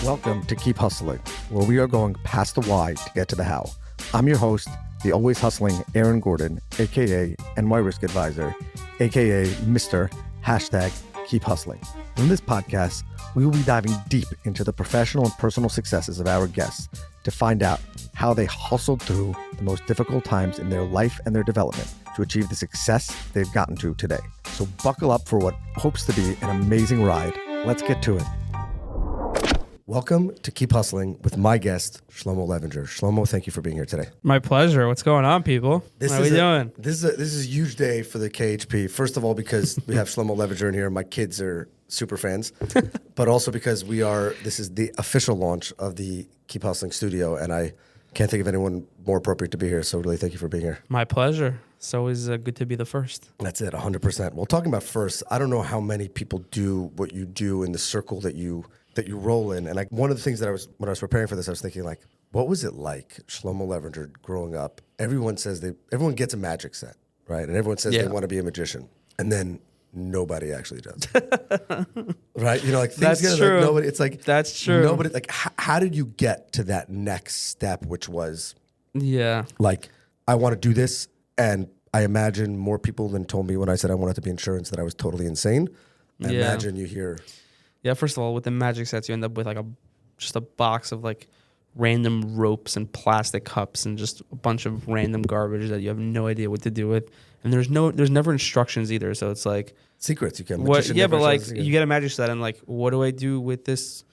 Welcome to Keep Hustling, where we are going past the why to get to the how. I'm your host, the always hustling Aaron Gordon, aka NY Risk Advisor, aka Mr. #Keep Hustling. In this podcast, we will be diving deep into the professional and personal successes of our guests to find out how they hustled through the most difficult times in their life and their development to achieve the success they've gotten to today. So buckle up for what hopes to be an amazing ride. Let's get to it. Welcome to Keep Hustling with my guest, Shlomo Levinger. Shlomo, thank you for being here today. My pleasure. What's going on, people? How are we doing? This is a huge day for the KHP. First of all, because we have Shlomo Levinger in here. My kids are super fans. But also because this is the official launch of the Keep Hustling studio, and I can't think of anyone more appropriate to be here. So really, thank you for being here. My pleasure. It's always good to be the first. That's it, 100%. Well, talking about first, I don't know how many people do what you do in the circle that you roll in. And like one of the things that when I was preparing for this, I was thinking like, what was it like, Shlomo Levinger, growing up? Everyone gets a magic set, right? And everyone says they want to be a magician. And then nobody actually does. Right? You know, like things That's true. Like nobody, it's like, that's true. Nobody, like, how did you get to that next step, which was, like, I want to do this. And I imagine more people than told me when I said I wanted to be insurance that I was totally insane. I imagine you hear. Yeah, first of all, with the magic sets, you end up with like just a box of like random ropes and plastic cups and just a bunch of random garbage that you have no idea what to do with. And there's never instructions either. So it's like secrets you can. But like you get a magic set and like, what do I do with this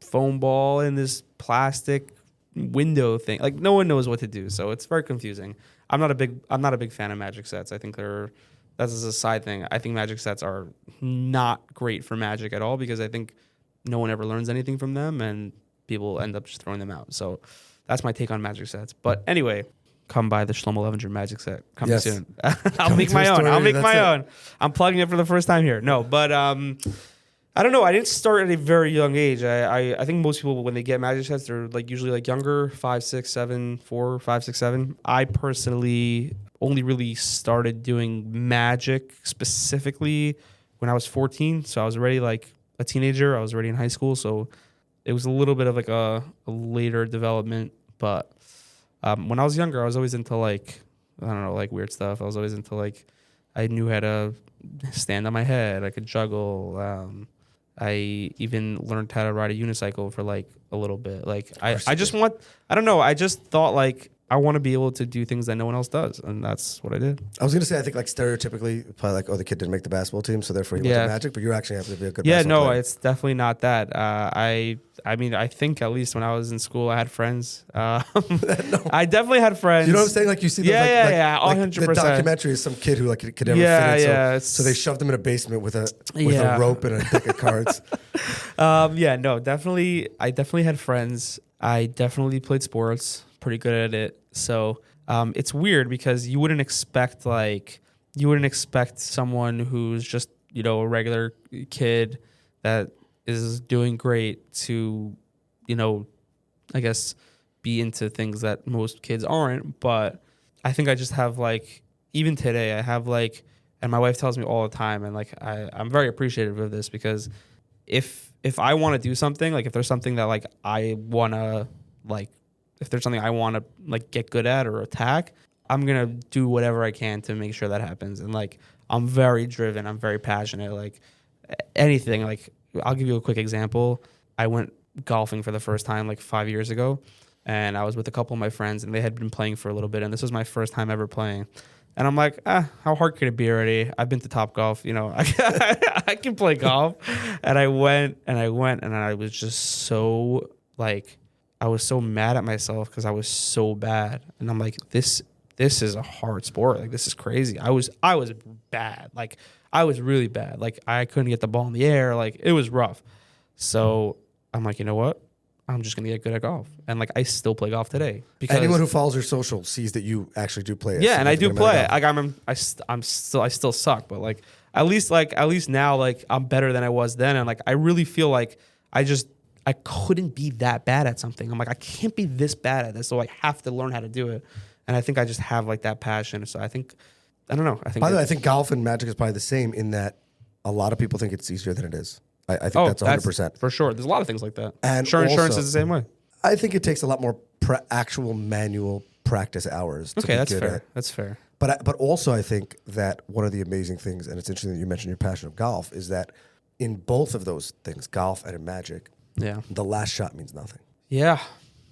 foam ball and this plastic window thing? Like no one knows what to do. So it's very confusing. I'm not a big fan of magic sets. I think that's a side thing. I think magic sets are not great for magic at all because I think no one ever learns anything from them and people end up just throwing them out. So that's my take on magic sets. But anyway, come by the Shlomo Levinger magic set. Coming soon. I'll make my own. I'm plugging it for the first time here. No, but I don't know. I didn't start at a very young age. I think most people, when they get magic sets, they're like usually like younger, 5, 6, 7, 4, 5, 6, 7. I personally only really started doing magic specifically when I was 14. So I was already like a teenager. I was already in high school. So it was a little bit of like a later development. But when I was younger, I was always into like, I don't know, like weird stuff. I was always into like, I knew how to stand on my head. I could juggle. I even learned how to ride a unicycle for like a little bit. Like I just thought like, I want to be able to do things that no one else does, and that's what I did. I was going to say, I think like stereotypically, probably like, oh, the kid didn't make the basketball team, so therefore he went to magic, but you actually have to be a good basketball player. It's definitely not that. I mean, I think at least when I was in school, I had friends. I definely had friends. You know what I'm saying? Like you see those, 100%. The documentary is some kid who like could never fit in, so they shoved him in a basement with a rope and a deck of cards. Definitely. I definitely had friends. I definitely played sports, pretty good at it. So it's weird because you wouldn't expect someone who's just, a regular kid that is doing great to, I guess be into things that most kids aren't. But I think I just have like, even today I have like, and my wife tells me all the time, and like I'm very appreciative of this because if I want to do something, like if there's something that like I want to like, if there's something I want to like get good at or attack, I'm going to do whatever I can to make sure that happens. And like, I'm very driven. I'm very passionate. Like anything, like I'll give you a quick example. I went golfing for the first time like 5 years ago, and I was with a couple of my friends and they had been playing for a little bit. And this was my first time ever playing. And I'm like, how hard could it be already? I've been to Topgolf, I can play golf. And I went and I was just so like, I was so mad at myself because I was so bad. And I'm like, this is a hard sport. Like, this is crazy. I was bad. Like, I was really bad. Like, I couldn't get the ball in the air. Like, it was rough. So I'm like, you know what? I'm just going to get good at golf. And like, I still play golf today. Because anyone who follows your social sees that you actually do play. Yeah, and I do play. Like, I still suck. But like, at least now, like, I'm better than I was then. And like, I really feel like I couldn't be that bad at something. I'm like, I can't be this bad at this, so I have to learn how to do it. And I think I just have like that passion. So I don't know. By the way, I think golf and magic is probably the same in that a lot of people think it's easier than it is. I think that's 100%. For sure. There's a lot of things like that. And insurance also, is the same way. I think it takes a lot more actual manual practice hours. Okay, that's fair. That's fair. But also I think that one of the amazing things, and it's interesting that you mentioned your passion of golf, is that in both of those things, golf and in Magic, the last shot means nothing. Yeah.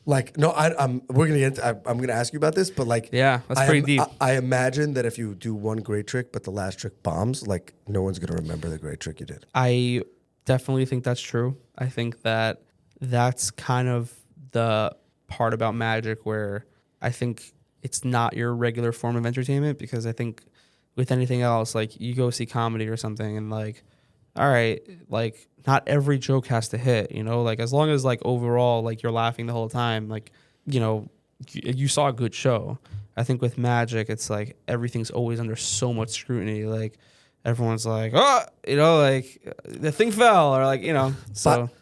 Like, no, I'm gonna ask you about this, but like, yeah, that's pretty deep. I imagine that if you do one great trick, but the last trick bombs, like no one's gonna remember the great trick you did. I definitely think that's true. I think that that's kind of the part about Magic where I think it's not your regular form of entertainment, because I think with anything else, like you go see comedy or something and like, all right, like not every joke has to hit, you know, like as long as like overall, like you're laughing the whole time, like, you know, you saw a good show. I think with Magic, it's like everything's always under so much scrutiny. Like everyone's like, oh, you know, like the thing fell, or like, you know, so. But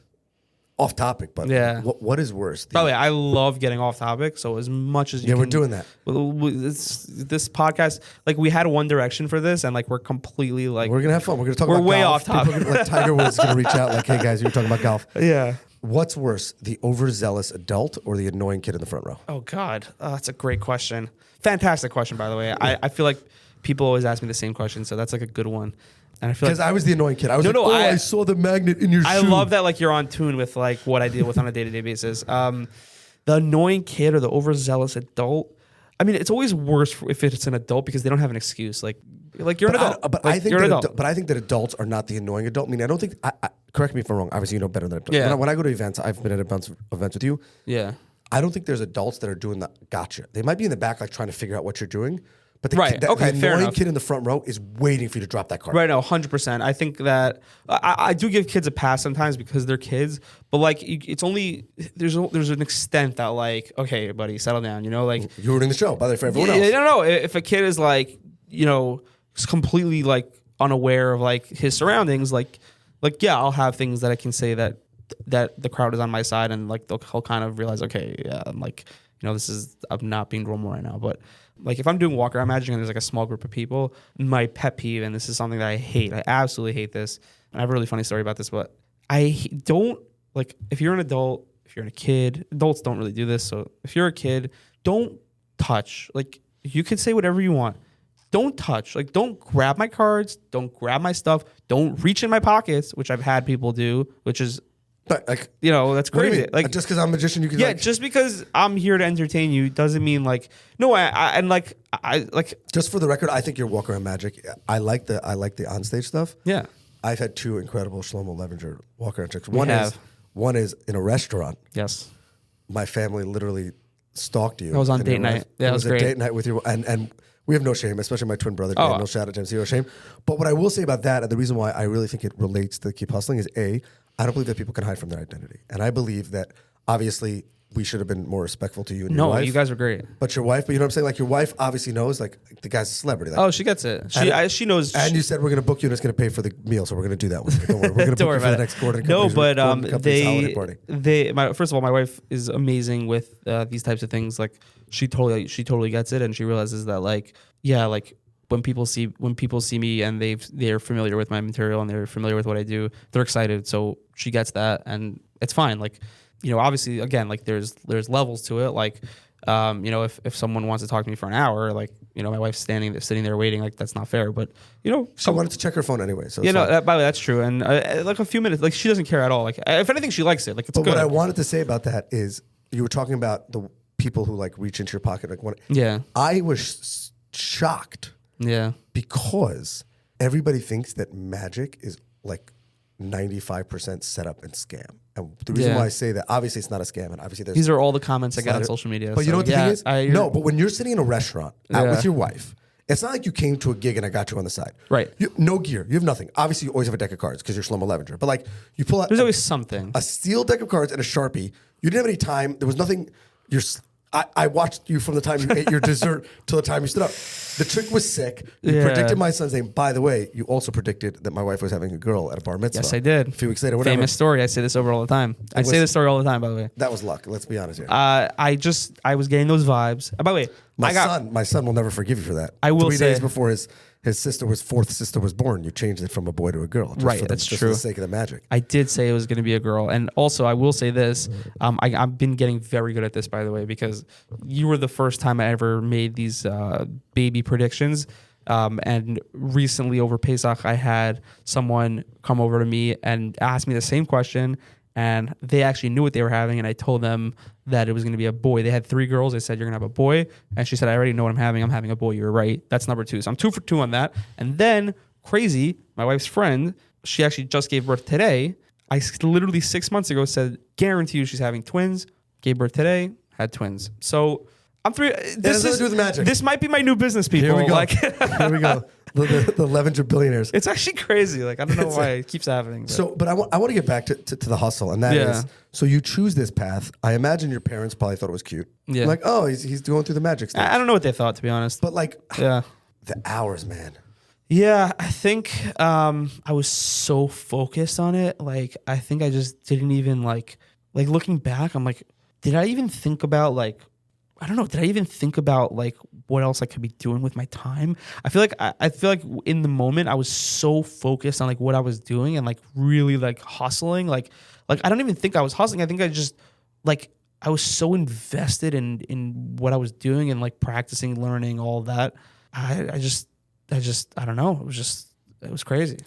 off topic, but yeah. What is worse? By the way, I love getting off topic. So as much as you can, we're doing that. This podcast, like we had One Direction for this, and like we're completely like we're gonna have fun. We're gonna talk about golf. We're way off topic. Like Tiger Woods is gonna reach out, like, hey guys, you're talking about golf. Yeah. What's worse, the overzealous adult or the annoying kid in the front row? Oh God, that's a great question. Fantastic question, by the way. I feel like people always ask me the same question, so that's like a good one. And I feel because I was the annoying kid. I was I saw the magnet in your shoe. I love that like you're on tune with like what I deal with on a day-to-day basis. The annoying kid or the overzealous adult. I mean, it's always worse if it's an adult because they don't have an excuse. Like you're an adult. I think you're an adult. But I think that adults are not the annoying adult. I mean, I don't think. Correct me if I'm wrong. Obviously, you know better than I do. Yeah. When I go to events, I've been at a bunch of events with you. Yeah. I don't think there's adults that are doing the gotcha. They might be in the back, like trying to figure out what you're doing. But the annoying kid in the front row is waiting for you to drop that card. Right, no, 100%. I think that I do give kids a pass sometimes because they're kids, but like it's only there's an extent that like, okay, buddy, settle down. You know, like you're ruining the show, by the way, for everyone else. No. If a kid is like, you know, completely like unaware of like his surroundings, like yeah, I'll have things that I can say that the crowd is on my side, and like he'll kind of realize, okay, yeah, I'm like, you know, I'm not being normal right now, but. Like if I'm doing walk around magic and there's like a small group of people, my pet peeve, and this is something that I hate, I absolutely hate this. And I have a really funny story about this, but don't like, if you're an adult, if you're a kid, adults don't really do this. So if you're a kid, don't touch. Like you can say whatever you want. Don't touch. Like don't grab my cards. Don't grab my stuff. Don't reach in my pockets, which I've had people do, which is, but like, you know, that's crazy. Like just because I'm a magician, you can. Yeah, just because I'm here to entertain you doesn't mean like no. I just for the record, I think your walk around magic. I like the onstage stuff. Yeah, I've had two incredible Shlomo Levinger walk around tricks. One is in a restaurant. Yes, my family literally stalked you. I was on date night. Yeah, it was great. A date night with you, and we have no shame, especially my twin brother. No shout out to him, zero shame. But what I will say about that, and the reason why I really think it relates to Keep Hustling is I don't believe that people can hide from their identity. And I believe that obviously we should have been more respectful to you and your wife. No, you guys were great. But your wife, you know what I'm saying? Like your wife obviously knows like the guy's a celebrity. Like, she gets it. She knows. And you said we're going to book you and it's going to pay for the meal. So we're going to do that with you. Don't worry. We're going to book you for the next quarter. No, but first of all, my wife is amazing with these types of things. Like she totally gets it. And she realizes that like, yeah, like, when people see me and they're familiar with my material and they're familiar with what I do, they're excited. So she gets that, and it's fine. Like, you know, obviously, again, like there's levels to it. Like, you know, if someone wants to talk to me for an hour, like, you know, my wife's sitting there waiting, like that's not fair. But you know, she wanted to check her phone anyway. So by the way, that's true. And like a few minutes, like she doesn't care at all. Like if anything, she likes it. Like it's good. But what I wanted to say about that is you were talking about the people who like reach into your pocket. Like I was shocked. Yeah. Because everybody thinks that magic is like 95% set up and scam. And the reason why I say that, obviously it's not a scam. And obviously these are all the comments I get on social media. But you know what the thing is? No, but when you're sitting in a restaurant out with your wife, it's not like you came to a gig and I got you on the side. Right. No gear. You have nothing. Obviously you always have a deck of cards because you're Shlomo Levinger. But like you pull out. There's always something. A steel deck of cards and a Sharpie. You didn't have any time. There was nothing. I watched you from the time you ate your dessert till the time you stood up. The trick was sick. You predicted my son's name. By the way, you also predicted that my wife was having a girl at a bar mitzvah. Yes, I did. A few weeks later, whatever. Famous story. I say this over all the time. I say this story all the time, by the way. That was luck. Let's be honest here. I was getting those vibes. By the way, my son will never forgive you for that. I will 3 days before his his fourth sister was born. You changed it from a boy to a girl. Right, that's just true. for the sake of the magic. I did say it was going to be a girl. And also, I will say this. I've been getting very good at this, by the way, because you were the first time I ever made these baby predictions. And recently over Pesach, I had someone come over to me and ask me the same question. And they actually knew what they were having. And I told them that it was going to be a boy. They had 3 girls. I said, you're going to have a boy. And she said, I already know what I'm having. I'm having a boy. You're right. That's number 2. So I'm 2 for 2 on that. And then crazy, my wife's friend, she actually just gave birth today. I literally 6 months ago said, guarantee you she's having twins. Gave birth today, had twins. So I'm 3. This might be my new business, people. Here we go. Here we go. The Levinger billionaires. It's actually crazy. Like, I don't know why it keeps happening. But I want to get back to the hustle, and that is, so you choose this path. I imagine your parents probably thought it was cute. Yeah. Like, oh, he's going through the magic stuff. I don't know what they thought, to be honest. But like, yeah, the hours, man. Yeah, I think I was so focused on it. Like, I think I just didn't even like looking back, I'm like, did I even think about like, I don't know, did I even think about like what else I could be doing with my time? I feel like in the moment I was so focused on like what I was doing and like really like hustling. Like I don't even think I was hustling. I think I just like I was so invested in what I was doing and like practicing, learning, all that. I just I don't know. It was crazy.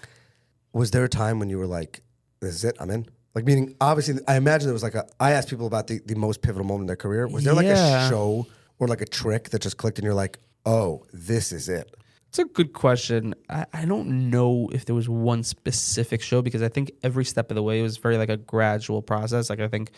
Was there a time when you were like, this is it, I'm in? Like, meaning, obviously, I imagine there was like I asked people about the most pivotal moment in their career. Was there like a show or like a trick that just clicked and you're like, oh, this is it? It's a good question. I don't know if there was one specific show because I think every step of the way it was very like a gradual process. Like I think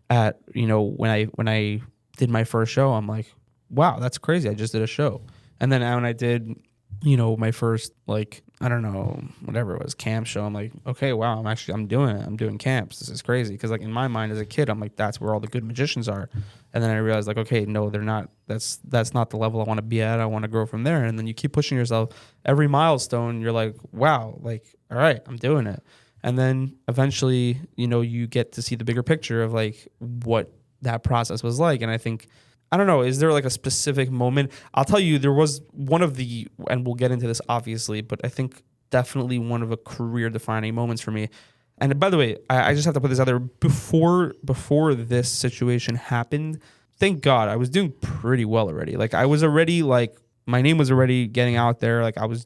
when I did my first show, I'm like, wow, that's crazy. I just did a show. And then when I did, my first, like, I don't know, whatever it was, camp show, I'm like, okay, wow, I'm doing it. I'm doing camps. This is crazy. Because, like, in my mind as a kid, I'm like, that's where all the good magicians are. And then I realized, like, okay, no, they're not. That's not the level I want to be at. I want to grow from there. And then you keep pushing yourself. Every milestone, you're like, wow, like, all right, I'm doing it. And then eventually, you get to see the bigger picture of, like, what that process was like. And I think, I don't know, is there like a specific moment? I'll tell you, there was one of the, and we'll get into this obviously, but I think definitely one of a career defining moments for me. And by the way, I just have to put this out there. Before this situation happened, thank God, I was doing pretty well already. Like I was already like, my name was already getting out there. Like I was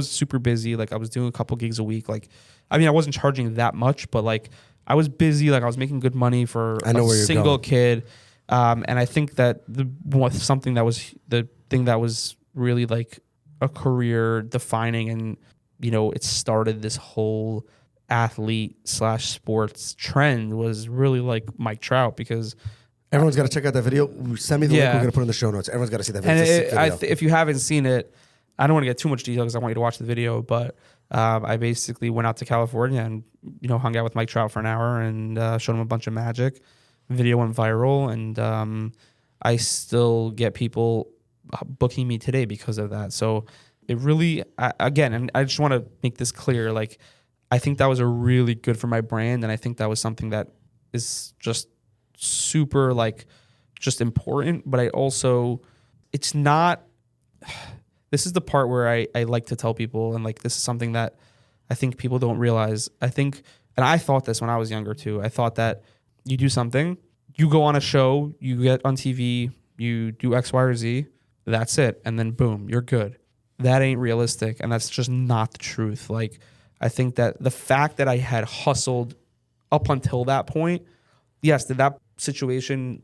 super busy. Like I was doing a couple gigs a week. Like, I mean, I wasn't charging that much, but like I was busy. Like I was making good money for a single kid. And I think that the thing that was really like a career defining and, it started this whole athlete/sports trend was really like Mike Trout because everyone's got to check out that video. Send me the link. We're going to put it in the show notes. Everyone's got to see that video. And if you haven't seen it, I don't want to get too much detail because I want you to watch the video, but I basically went out to California and, hung out with Mike Trout for an hour and showed him a bunch of magic. Video went viral, and I still get people booking me today because of that. So it really, again, and I just want to make this clear, like, I think that was a really good for my brand, and I think that was something that is just super, like, just important, but I also, it's not, this is the part where I like to tell people, and, like, this is something that I think people don't realize. I think, and I thought this when I was younger, too. I thought that you do something, you go on a show, you get on TV, you do X, Y, or Z, that's it. And then boom, you're good. That ain't realistic. And that's just not the truth. Like, I think that the fact that I had hustled up until that point, yes, did that situation,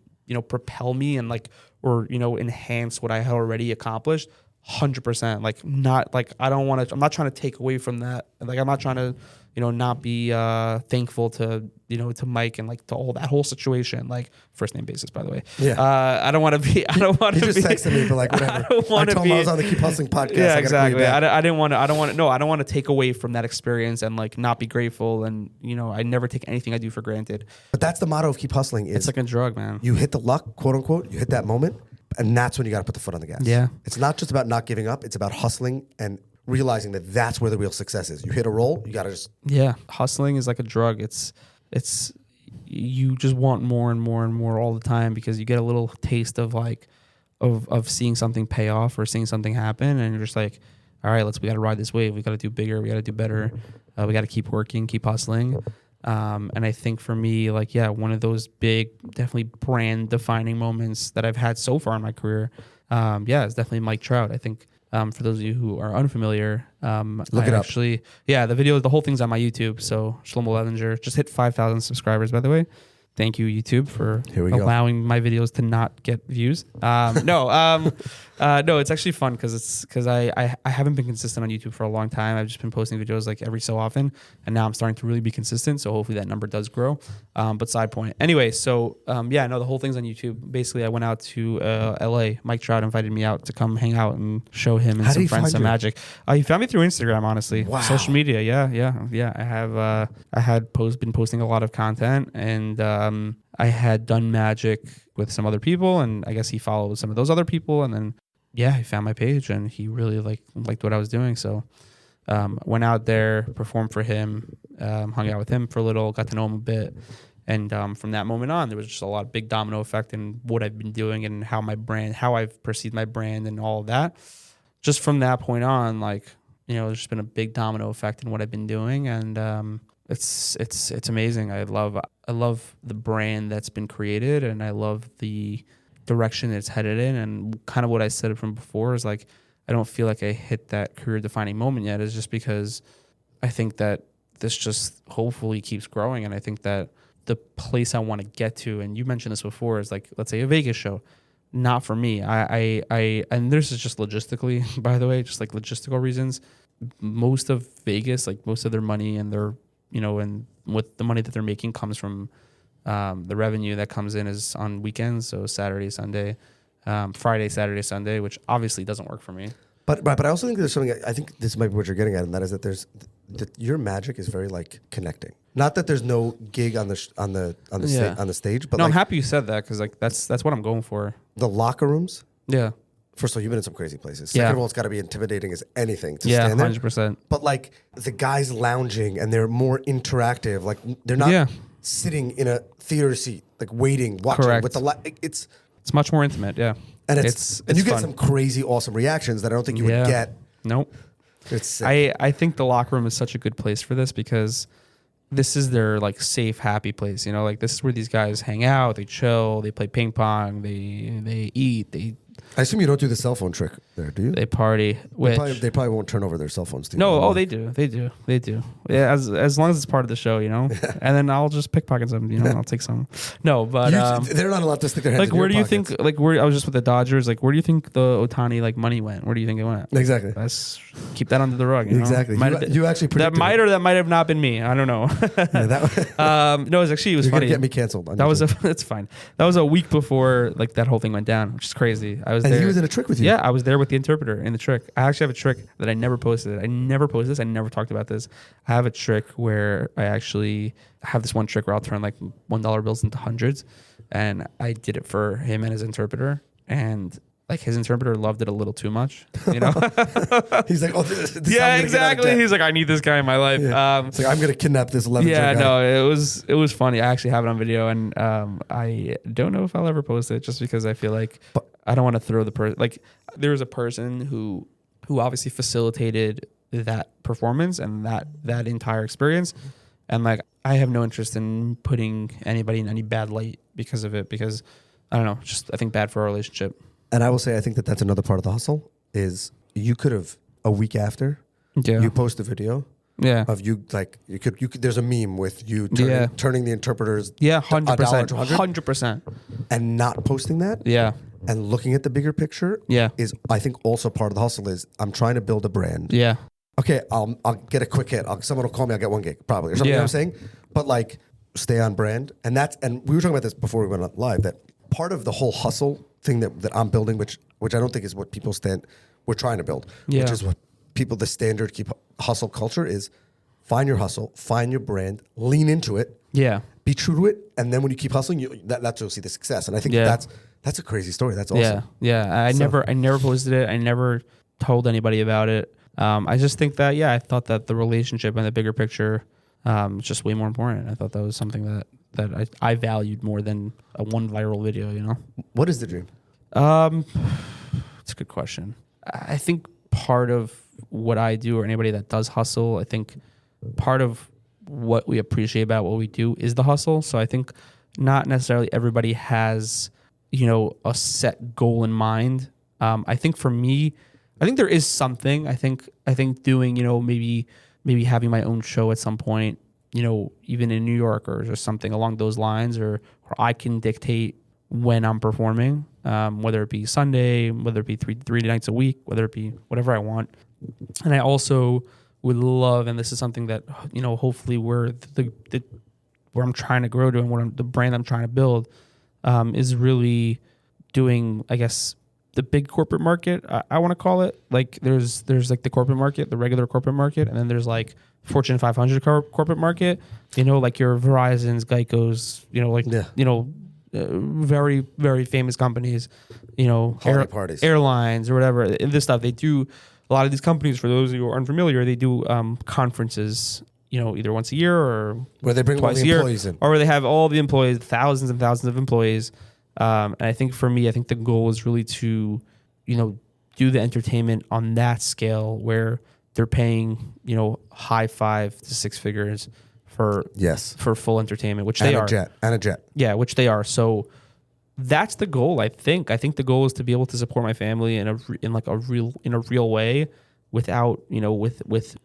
propel me and like, or, enhance what I had already accomplished? 100%. Like, not like, I'm not trying to take away from that. Like, I'm not trying to, not be thankful to, to Mike and like to all that whole situation, like first name basis, by the way. Yeah. I don't want to be, He just texted me, but like whatever. I told him I was on the Keep Hustling podcast. Yeah, exactly. I don't want to take away from that experience and like not be grateful. And, I never take anything I do for granted. But that's the motto of Keep Hustling is it's like a drug, man. You hit the luck, quote unquote, you hit that moment. And that's when you got to put the foot on the gas. Yeah. It's not just about not giving up. It's about hustling and realizing that that's where the real success is. You hit a roll, you got to just... Yeah. Hustling is like a drug. It's you just want more and more and more all the time because you get a little taste of like, of seeing something pay off or seeing something happen. And you're just like, all right, we got to ride this wave. We got to do bigger. We got to do better. We got to keep working, keep hustling. And I think for me, like, yeah, one of those big, definitely brand defining moments that I've had so far in my career, it's definitely Mike Trout. I think for those of you who are unfamiliar, Look it up. The whole thing's on my YouTube. So Shlomo Levinger just hit 5,000 subscribers, by the way. Thank you, YouTube, for allowing my videos to not get views. No, it's actually fun because I haven't been consistent on YouTube for a long time. I've just been posting videos like every so often, and now I'm starting to really be consistent. So hopefully that number does grow. But side point. Anyway, so the whole thing's on YouTube. Basically, I went out to LA. Mike Trout invited me out to come hang out and show him and some friends some magic. He found me through Instagram, honestly. Wow. Social media. Yeah. I have been posting a lot of content, and I had done magic with some other people, and I guess he followed some of those other people, and then he found my page, and he really liked what I was doing. So went out there, performed for him, hung out with him for a little, got to know him a bit, and from that moment on, there was just a lot of big domino effect in what I've been doing and how I've perceived my brand and all of that. Just from that point on, there's just been a big domino effect in what I've been doing, and it's amazing. I love the brand that's been created, and I love the direction it's headed in. And kind of what I said from before is I don't feel like I hit that career defining moment yet. Is just because I think that this just hopefully keeps growing, and I think that the place I want to get to, and you mentioned this before, is let's say a Vegas show. Not for me. I and this is just logistically, by the way, just logistical reasons. Most of Vegas, most of their money and their and what the money that they're making comes from the revenue that comes in is on weekends, so Saturday, Sunday, Friday, Saturday, Sunday, which obviously doesn't work for me. But I also think there's something. I think this might be what you're getting at, and that is that your magic is very connecting. Not that there's no gig on the stage, but no, I'm happy you said that because that's what I'm going for. The locker rooms. Yeah. First of all, you've been in some crazy places. Second of all, it's got to be intimidating as anything to stand there. 100%. But the guys lounging and they're more interactive. They're not sitting in a theater seat, waiting, watching. Correct. With it's much more intimate. Yeah. And it's you get some crazy, awesome reactions that I don't think you would get. Nope. It's sick. I think the locker room is such a good place for this because this is their safe, happy place. This is where these guys hang out, they chill, they play ping pong, they eat, I assume you don't do the cell phone trick there, do you? They party. They probably won't turn over their cell phones to you. No, they do. Yeah, as long as it's part of the show, And then I'll just pickpocket some, I'll take some. No, but they're not allowed to stick their hands in where your do you pockets. think? Where I was just with the Dodgers. Where do you think the Ohtani money went? Where do you think it went? Exactly. Let's keep that under the rug. Exactly. You actually predicted that might have not been me. I don't know. No, it was funny. You're gonna get me canceled. It's fine. That was a week before that whole thing went down, which is crazy. I was there. He was in a trick with you. Yeah, I was there with the interpreter in the trick. I actually have a trick that I never posted. I never posted this. I never talked about this. I have a trick where I actually have this one trick where I'll turn $1 bills into hundreds, and I did it for him and his interpreter, and his interpreter loved it a little too much, He's like, oh, this yeah, exactly. He's like, I need this guy in my life. Yeah. It's I'm gonna kidnap this 11-year-old guy. No, it was funny. I actually have it on video, and I don't know if I'll ever post it, just because I feel I don't want to throw the person. There's a person who obviously facilitated that performance and that entire experience, and I have no interest in putting anybody in any bad light because of it, because I don't know, just I think bad for our relationship. And I will say, I think that's another part of the hustle is you could have a week after you post a video of you you could there's a meme with you turning the interpreters 100% and not posting that and looking at the bigger picture is I think also part of the hustle is I'm trying to build a brand. Okay, I'll get a quick hit. Someone will call me. I'll get one gig probably or something. You know what I'm saying? But stay on brand, and we were talking about this before we went live. That part of the whole hustle thing that I'm building, which I don't think is what people we're trying to build, which is what the standard keep hustle culture is. Find your hustle, find your brand, lean into it, be true to it, and then when you keep hustling, that's you'll see the success. And I think that's a crazy story. That's awesome. I never posted it. I never told anybody about it. I just think that I thought that the relationship and the bigger picture is just way more important. I thought that was something that I valued more than a one viral video. What is the dream? It's a good question. I think part of what I do or anybody that does hustle, I think part of what we appreciate about what we do is the hustle. So I think not necessarily everybody has, a set goal in mind. I think for me, I think there is something. I think doing, maybe having my own show at some point, even in New York or just something along those lines, or I can dictate when I'm performing, whether it be Sunday, whether it be three nights a week, whether it be whatever I want. And I also would love, and this is something that, hopefully where I'm trying to grow to and the brand I'm trying to build, is really doing, I guess, the big corporate market, I want to call it. Like there's like the corporate market, the regular corporate market, and then there's like Fortune 500 corporate market, like your Verizons, Geico's, very, very famous companies, parties, airlines or whatever. And this stuff, they do, a lot of these companies, for those who are unfamiliar, they do conferences, either once a year or where they bring all the employees in, or where they have all the employees, thousands and thousands of employees. And I think for me, the goal is really to, do the entertainment on that scale where they're paying, high 5 to 6 figures for full entertainment, which they are. And a jet. Yeah, which they are. So that's the goal. I think the goal is to be able to support my family in a real way, without, with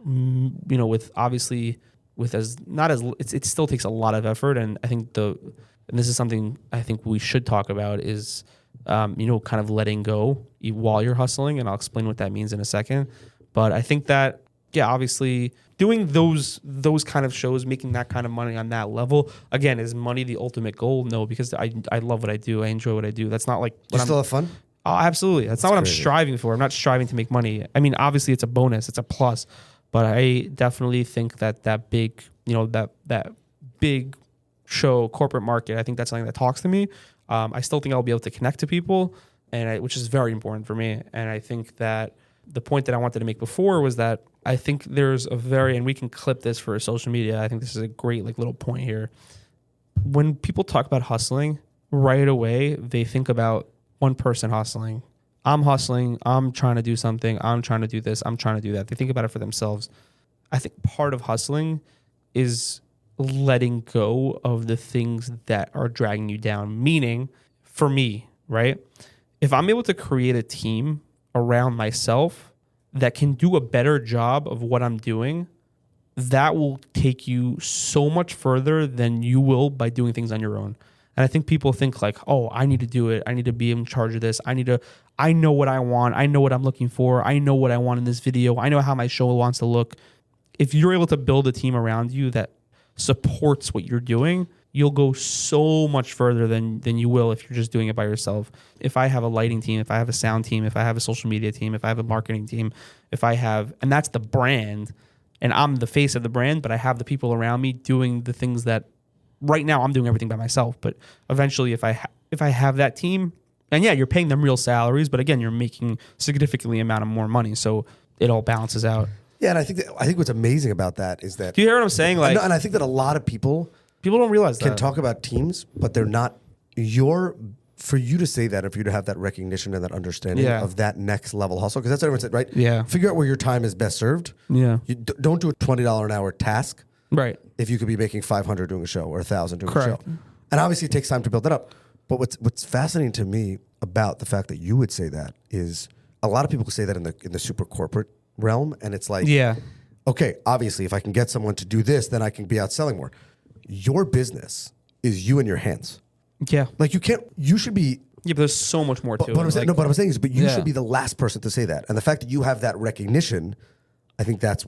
obviously with it still takes a lot of effort. And I think and this is something I think we should talk about is, kind of letting go while you're hustling. And I'll explain what that means in a second. But I think that, obviously doing those kind of shows, making that kind of money on that level, again, is money the ultimate goal? No, because I love what I do. I enjoy what I do. That's not like... You still have fun? Oh, absolutely. That's not what crazy. I'm striving for. I'm not striving to make money. I mean, obviously it's a bonus. It's a plus. But I definitely think that big, that big show, corporate market, I think that's something that talks to me. I still think I'll be able to connect to people, which is very important for me. And I think that the point that I wanted to make before was that I think there's and we can clip this for social media. I think this is a great little point here. When people talk about hustling, right away, they think about one person hustling. I'm hustling. I'm trying to do something. I'm trying to do this. I'm trying to do that. They think about it for themselves. I think part of hustling is letting go of the things that are dragging you down. Meaning, for me, right? If I'm able to create a team around myself that can do a better job of what I'm doing, that will take you so much further than you will by doing things on your own. And I think people think like, oh, I need to do it. I need to be in charge of this. I know what I want. I know what I'm looking for. I know what I want in this video. I know how my show wants to look. If you're able to build a team around you that supports what you're doing, you'll go so much further than you will if you're just doing it by yourself. If I have a lighting team, if I have a sound team, if I have a social media team, if I have a marketing team, and that's the brand, and I'm the face of the brand, but I have the people around me doing the things that right now I'm doing everything by myself. But eventually if I have that team, and you're paying them real salaries, but again, you're making significantly amount of more money. So it all balances out. Yeah. And I think what's amazing about that is that, do you hear what I'm saying? Like, and I think that a lot of people don't realize can talk about teams, but they're not for you to say that, and for you to have that recognition and that understanding of that next level hustle, because that's what everyone said, right? Yeah. Figure out where your time is best served. Yeah. You don't do a $20 an hour task. Right. If you could be making 500 doing a show or 1,000 doing Correct. a show. And obviously it takes time to build that up. But what's fascinating to me about the fact that you would say that is a lot of people say that in the super corporate realm. And it's like, okay, obviously if I can get someone to do this, then I can be out selling more. Your business is you in your hands. Yeah. Like you should be. Yeah, but there's so much more to it. What I'm saying is, you should be the last person to say that. And the fact that you have that recognition, I think that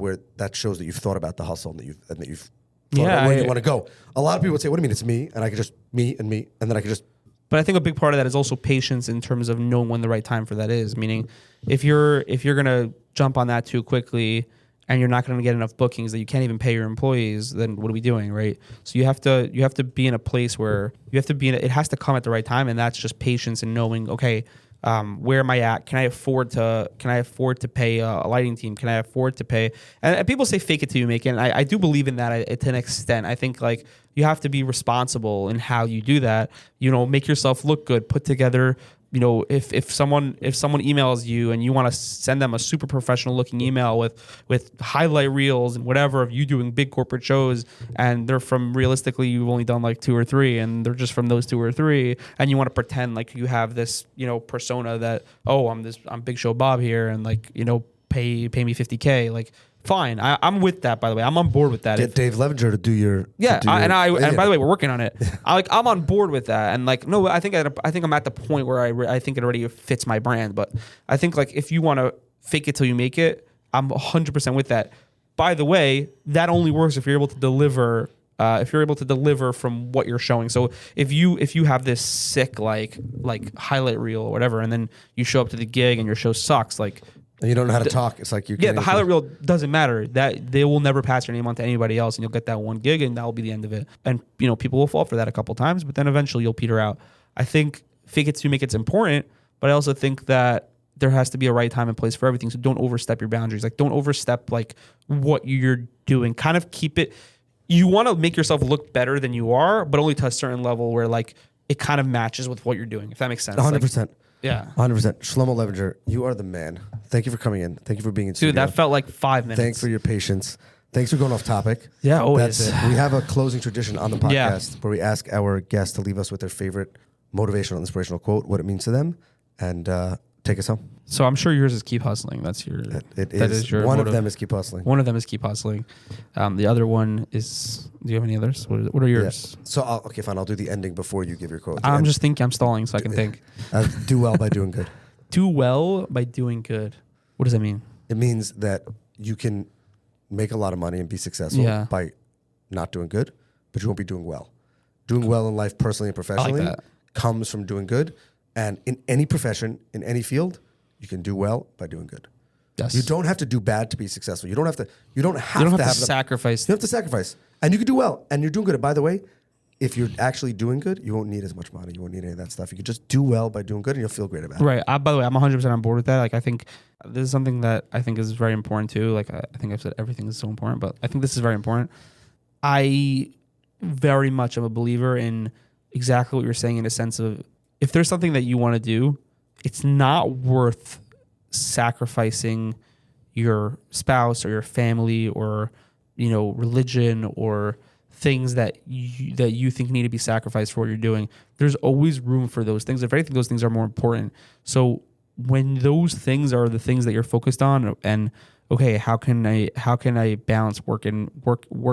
shows that you've thought about the hustle and that you've thought about where you want to go. A lot of people would say, what do you mean? It's me, and I could just me, and then I could just. But I think a big part of that is also patience in terms of knowing when the right time for that is. Meaning, if you're gonna jump on that too quickly, and you're not gonna get enough bookings that you can't even pay your employees, then what are we doing, right? So you have to be in a place where it has to come at the right time, and that's just patience and knowing, okay, where am I at? Can I afford to pay a lighting team? Can I afford to pay? And people say fake it till you make it. And I do believe in that to an extent. I think like you have to be responsible in how you do that. Make yourself look good. Put together if someone emails you and you want to send them a super professional looking email with highlight reels and whatever of you doing big corporate shows, and they're from, realistically, you've only done like 2 or 3, and they're just from those 2 or 3, and you want to pretend like you have this, persona that, oh, I'm Big Show Bob here, and like, pay me $50K, like, fine. I'm with that, by the way. I'm on board with that. Get Dave Levinger to do your... And by the way, we're working on it. I'm on board with that. And like, no, I think I'm at the point where I think it already fits my brand. But I think like if you want to fake it till you make it, I'm 100% with that. By the way, that only works if you're able to deliver. If you're able to deliver from what you're showing. So if you have this sick like highlight reel or whatever, and then you show up to the gig and your show sucks, like... And you don't know how to talk. It's like the highlight reel doesn't matter. That they will never pass your name on to anybody else, and you'll get that one gig, and that will be the end of it. And people will fall for that a couple times, but then eventually you'll peter out. I think fake it to make it's important, but I also think that there has to be a right time and place for everything. So don't overstep your boundaries. Like don't overstep like what you're doing. Kind of keep it. You want to make yourself look better than you are, but only to a certain level where like it kind of matches with what you're doing. If that makes sense. 100%. Like, yeah. 100%. Shlomo Levinger, you are the man. Thank you for coming in. Thank you for being in studio. Dude, that felt like 5 minutes. Thanks for your patience. Thanks for going off topic. Yeah, always. That's it. We have a closing tradition on the podcast where we ask our guests to leave us with their favorite motivational, inspirational quote, what it means to them, and take us home. So I'm sure yours is keep hustling. That's your. That is your one of them is keep hustling. One of them is keep hustling. The other one is. Do you have any others? What are yours? Yeah. So okay, fine. I'll do the ending before you give your quote. I'm just thinking. I'm stalling so I can think. Do well by doing good. Do well by doing good. What does that mean? It means that you can make a lot of money and be successful by not doing good, but you won't be doing well. Doing well in life, personally and professionally, comes from doing good. And in any profession, in any field, you can do well by doing good. Yes. You don't have to do bad to be successful. You don't have to. You don't have to sacrifice. You don't have to sacrifice, and you can do well, and you're doing good. And by the way, if you're actually doing good, you won't need as much money. You won't need any of that stuff. You can just do well by doing good, and you'll feel great about it. Right. By the way, I'm 100% on board with that. Like, I think this is something that I think is very important too. Like, I think I've said everything is so important, but I think this is very important. I very much am a believer in exactly what you're saying in a sense of if there's something that you want to do, it's not worth sacrificing your spouse or your family or, religion or things that you think need to be sacrificed for what you're doing. There's always room for those things. If anything, those things are more important. So when those things are the things that you're focused on, and okay, how can I balance work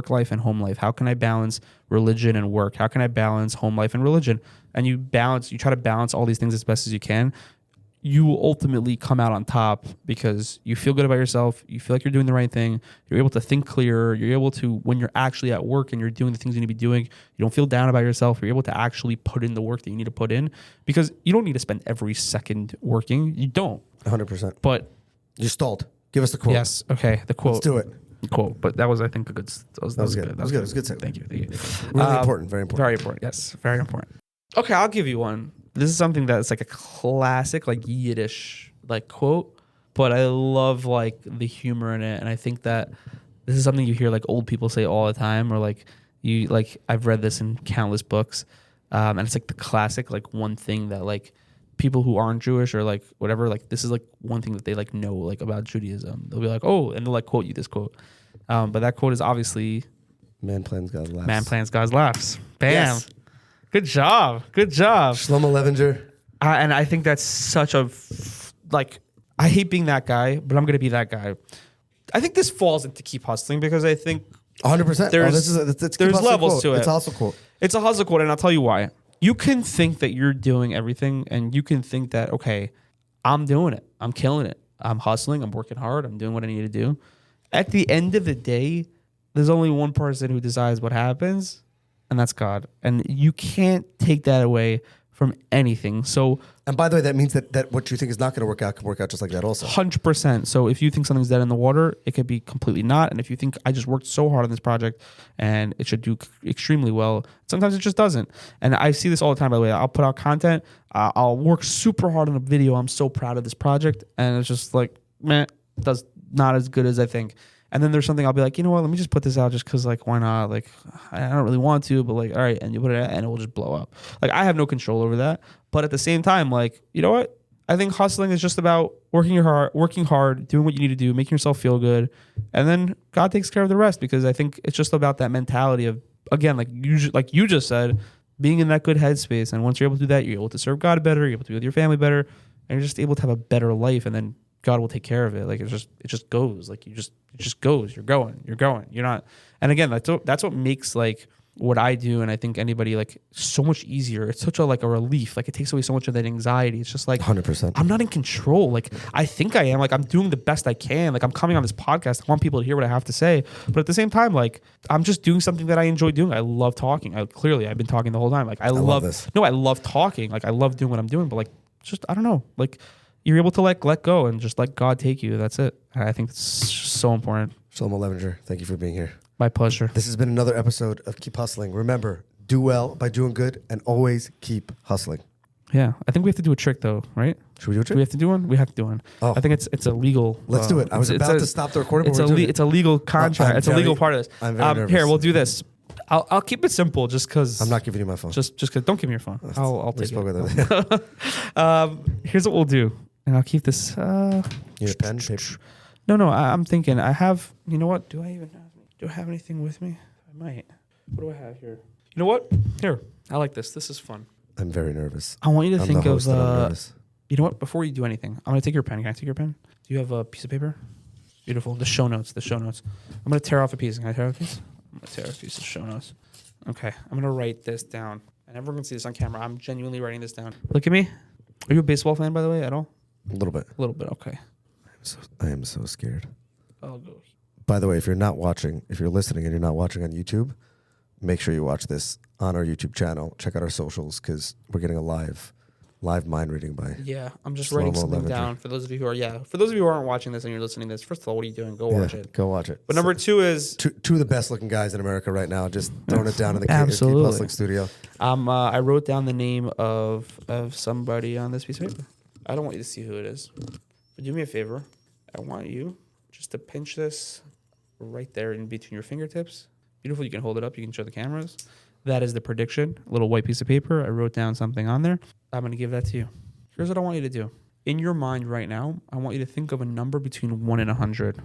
life and home life? How can I balance religion and work? How can I balance home life and religion? And you try to balance all these things as best as you can. You will ultimately come out on top because you feel good about yourself. You feel like you're doing the right thing. You're able to think clearer. You're able to, when you're actually at work and you're doing the things you need to be doing, you don't feel down about yourself. You're able to actually put in the work that you need to put in because you don't need to spend every second working. You don't. 100%. But you stalled. Give us the quote. Yes. Okay. The quote. Let's do it. The quote. But that was, I think, a good. That was good. That was good. It was good. Thank you. Really important. Very important. Very important. Yes. Very important. Okay. I'll give you one. This is something that's like a classic, like Yiddish, like quote, but I love like the humor in it, and I think that this is something you hear like old people say all the time, or like I've read this in countless books, and it's like the classic like one thing that like people who aren't Jewish or like whatever, like this is like one thing that they like know like about Judaism. They'll be like, oh, and they'll like quote you this quote, but that quote is obviously, "Man plans, God laughs." Man plans, God laughs. Bam. Yes. Good job. Shlomo Levinger. And I think that's such a, I hate being that guy, but I'm going to be that guy. I think this falls into keep hustling because I think 100%. There's levels quote. to it. It's also quote. It's a hustle quote, and I'll tell you why. You can think that you're doing everything, and you can think that, okay, I'm doing it. I'm killing it. I'm hustling. I'm working hard. I'm doing what I need to do. At the end of the day, there's only one person who decides what happens, and that's God. And you can't take that away from anything. So, and by the way, that means that what you think is not going to work out can work out just like that also. 100%. So if you think something's dead in the water, it could be completely not. And if you think I just worked so hard on this project and it should do extremely well, sometimes it just doesn't. And I see this all the time, by the way. I'll put out content. I'll work super hard on a video. I'm so proud of this project. And it's just like, it does not as good as I think. And then there's something I'll be like, you know what, let me just put this out just because, like, why not? Like, I don't really want to, but like, all right. And you put it out and it will just blow up. Like, I have no control over that. But at the same time, like, you know what? I think hustling is just about working hard, doing what you need to do, making yourself feel good. And then God takes care of the rest, because I think it's just about that mentality of, again, like you just said, being in that good headspace. And once you're able to do that, you're able to serve God better, you're able to be with your family better, and you're just able to have a better life. And then God will take care of it. Like, it just goes. Like, it just goes. You're going. You're not. And again, that's what makes, like, what I do, and I think anybody, like, so much easier. It's such a, like, a relief. Like, it takes away so much of that anxiety. It's just like 100%. I'm not in control. Like, I think I am. Like, I'm doing the best I can. Like, I'm coming on this podcast. I want people to hear what I have to say. But at the same time, like, I'm just doing something that I enjoy doing. I love talking. I've been talking the whole time. Like, I love this. No, I love talking. Like, I love doing what I'm doing. But, like, just, I don't know. Like, you're able to, like, let go and just let God take you. That's it. And I think it's so important. Shlomo Levinger, thank you for being here. My pleasure. This has been another episode of Keep Hustling. Remember, do well by doing good, and always keep hustling. Yeah, I think we have to do a trick, though, right? Should we do a trick? Do we have to do one? We have to do one. Oh. I think it's a legal. Let's do it. I was about to stop the recording. It's a legal contract. It's a legal part of this. I'm very nervous. Here, we'll do this. I'll keep it simple, just because. I'm not giving you my phone. Just because. Don't give me your phone. I'll take it. Here's what we'll do, and I'll keep this. Your pen, paper. No. I'm thinking. I have. You know what? Do I have anything with me? I might. What do I have here? You know what? Here. I like this. This is fun. I'm very nervous. I want you to think the of. host and I'm nervous. You know what? Before you do anything, I'm gonna take your pen. Can I take your pen? Do you have a piece of paper? Beautiful. The show notes. I'm gonna tear off a piece. Can I tear off a piece? I'm gonna tear off a piece of show notes. Okay. I'm gonna write this down. And everyone can see this on camera. I'm genuinely writing this down. Look at me. Are you a baseball fan, by the way, at all? A little bit. Okay. I am so scared. I'll go. By the way, if you're listening and you're not watching on YouTube, make sure you watch this on our YouTube channel. Check out our socials, because we're getting a live mind reading by. Yeah, I'm just Shlomo writing something Levinger. down for those of you who aren't watching this and you're listening to this. First of all, what are you doing? Go watch it. Go watch it. But number two is two of the best looking guys in America right now. Just throwing it down in the Keep Hustling studio. I wrote down the name of somebody on this piece of paper. I don't want you to see who it is, but do me a favor. I want you just to pinch this right there in between your fingertips. Beautiful. You can hold it up. You can show the cameras. That is the prediction. A little white piece of paper. I wrote down something on there. I'm going to give that to you. Here's what I want you to do. In your mind right now, I want you to think of a number between 1 and 100.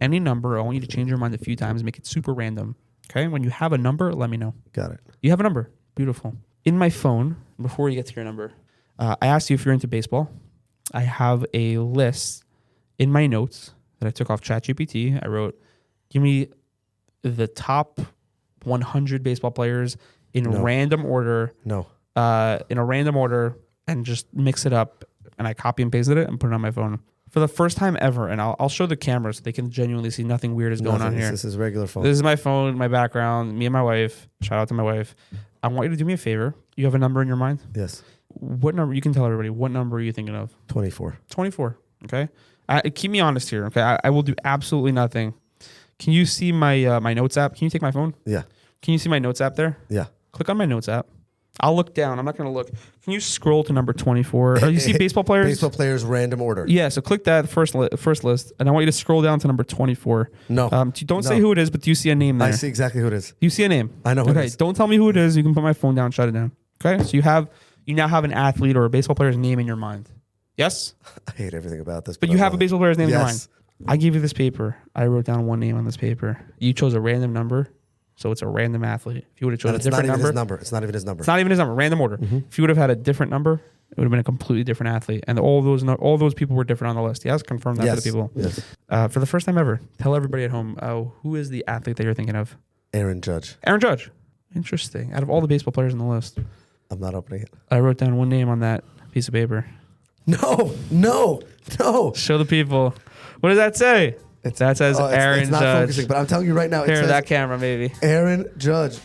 Any number. I want you to change your mind a few times. Make it super random. Okay? When you have a number, let me know. Got it. You have a number. Beautiful. In my phone, before you get to your number, I asked you if you're into baseball. I have a list in my notes that I took off ChatGPT. I wrote, give me the top 100 baseball players in random order. In a random order, and just mix it up. And I copy and pasted it and put it on my phone for the first time ever. And I'll show the cameras so they can genuinely see nothing weird is going on here. This is regular phone. This is my phone, my background, me and my wife. Shout out to my wife. I want you to do me a favor. You have a number in your mind? Yes. What number? You can tell everybody. What number are you thinking of? 24. 24. Okay. Keep me honest here. Okay. I will do absolutely nothing. Can you see my my notes app? Can you take my phone? Yeah. Can you see my notes app there? Yeah. Click on my notes app. I'll look down. I'm not going to look. Can you scroll to number 24? Oh, you see baseball players? Baseball players, random order. Yeah. So click that first list, and I want you to scroll down to number 24. No. Don't say who it is, but do you see a name there? I see exactly who it is. You see a name? I know who it is. Don't tell me who it is. You can put my phone down, shut it down. Okay. So you now have an athlete or a baseball player's name in your mind. Yes? I hate everything about this. But you have a baseball player's name in your mind. Yes. I gave you this paper. I wrote down one name on this paper. You chose a random number, so it's a random athlete. If you would have chosen a different number. It's not even his number. It's not even his number. Random order. Mm-hmm. If you would have had a different number, it would have been a completely different athlete. And all those people were different on the list. Yes? Confirm that to the people. Yes. For the first time ever, tell everybody at home, who is the athlete that you're thinking of? Aaron Judge. Aaron Judge. Interesting. Out of all the baseball players on the list. I'm not opening it. I wrote down one name on that piece of paper. No. Show the people. What does that say? That says Aaron it's not Judge. Focusing, but I'm telling you right now. Here, it says that camera, maybe. Aaron Judge.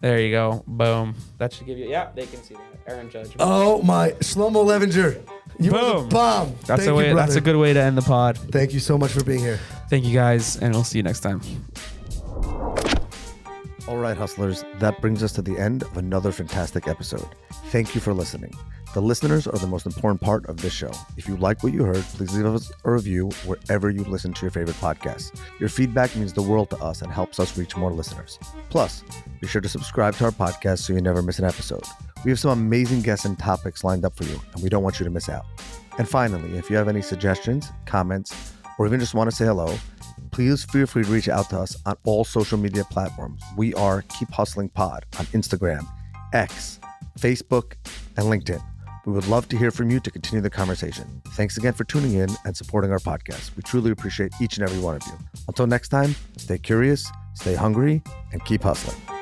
There you go. Boom. That should give you. Yeah, they can see that. Aaron Judge. Oh my, Shlomo Levinger. You are the bomb. That's a good way to end the pod. Thank you so much for being here. Thank you guys, and we'll see you next time. All right, hustlers, that brings us to the end of another fantastic episode. Thank you for listening. The listeners are the most important part of this show. If you like what you heard, please leave us a review wherever you listen to your favorite podcasts. Your feedback means the world to us and helps us reach more listeners. Plus, be sure to subscribe to our podcast so you never miss an episode. We have some amazing guests and topics lined up for you, and we don't want you to miss out. And finally, if you have any suggestions, comments, or even just want to say hello, please feel free to reach out to us on all social media platforms. We are Keep Hustling Pod on Instagram, X, Facebook, and LinkedIn. We would love to hear from you to continue the conversation. Thanks again for tuning in and supporting our podcast. We truly appreciate each and every one of you. Until next time, stay curious, stay hungry, and keep hustling.